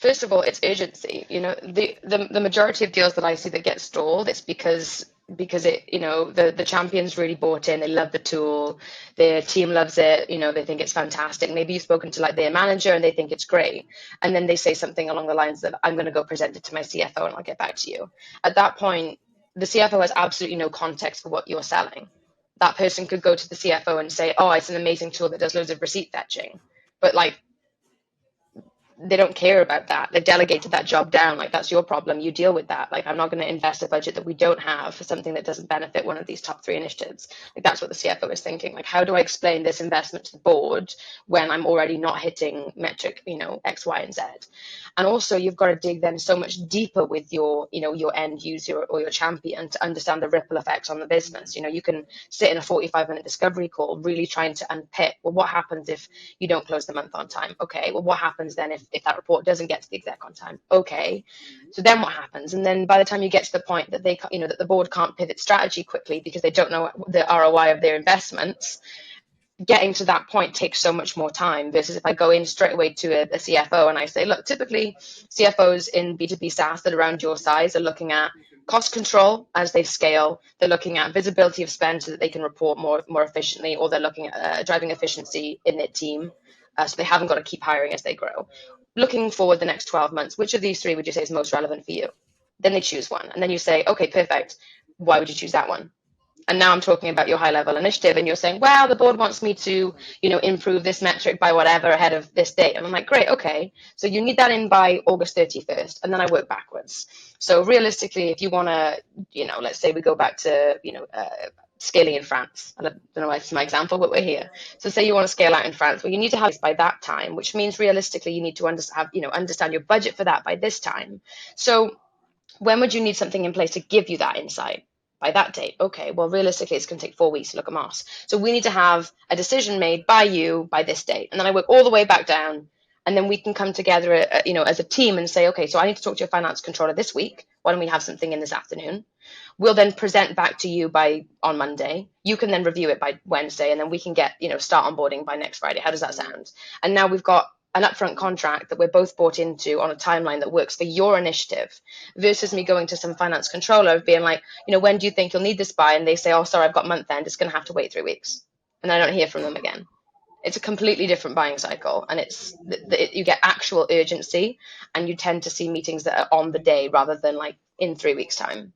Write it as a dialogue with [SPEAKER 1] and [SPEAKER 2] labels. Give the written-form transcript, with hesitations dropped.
[SPEAKER 1] First of all, it's urgency. The majority of deals that I see that get stalled, it's because the champions really bought in. They love the tool. Their team loves it. They think it's fantastic. Maybe you've spoken to like their manager and they think it's great, and then they say something along the lines of, "I'm going to go present it to my CFO and I'll get back to you." At that point, the CFO has absolutely no context for what you're selling. That person could go to the CFO and say, "Oh, it's an amazing tool that does loads of receipt fetching," but like they don't care about that. They've delegated that job down. Like, that's your problem. You deal with that. Like, I'm not going to invest a budget that we don't have for something that doesn't benefit one of these top three initiatives. Like, that's what the CFO is thinking. Like, how do I explain this investment to the board when I'm already not hitting metric, X, Y, and Z? And also, you've got to dig then so much deeper with your end user or your champion to understand the ripple effects on the business. You can sit in a 45-minute discovery call really trying to unpick, well, what happens if you don't close the month on time? Okay, well, what happens then if that report doesn't get to the exec on time? Okay, so then what happens? And then by the time you get to the point that that the board can't pivot strategy quickly because they don't know the ROI of their investments, getting to that point takes so much more time versus if I go in straight away to a CFO and I say, look, typically CFOs in B2B SaaS that are around your size are looking at cost control as they scale. They're looking at visibility of spend so that they can report more efficiently, or they're looking at driving efficiency in their team, so they haven't got to keep hiring as they grow. Looking forward the next 12 months, which of these three would you say is most relevant for you? Then they choose one. And then you say, okay, perfect. Why would you choose that one? And now I'm talking about your high level initiative, and you're saying, well, the board wants me to, improve this metric by whatever ahead of this date. And I'm like, great, okay. So you need that in by August 31st. And then I work backwards. So realistically, if you want to, let's say we go back to, scaling in France. I don't know why it's my example, but we're here. So say you want to scale out in France. Well, you need to have this by that time, which means realistically, you need to understand your budget for that by this time. So when would you need something in place to give you that insight? By that date. Okay, well, realistically, it's going to take 4 weeks to look at Mars. So we need to have a decision made by you by this date. And then I work all the way back down. And then we can come together, as a team and say, okay, so I need to talk to your finance controller this week. Why don't we have something in this afternoon? We'll then present back to you on Monday. You can then review it by Wednesday, and then we can get, start onboarding by next Friday. How does that sound? And now we've got an upfront contract that we're both bought into on a timeline that works for your initiative, versus me going to some finance controller being like, when do you think you'll need this by? And they say, oh, sorry, I've got month end. It's going to have to wait 3 weeks. And I don't hear from them again. It's a completely different buying cycle, and you get actual urgency, and you tend to see meetings that are on the day rather than like in 3 weeks time.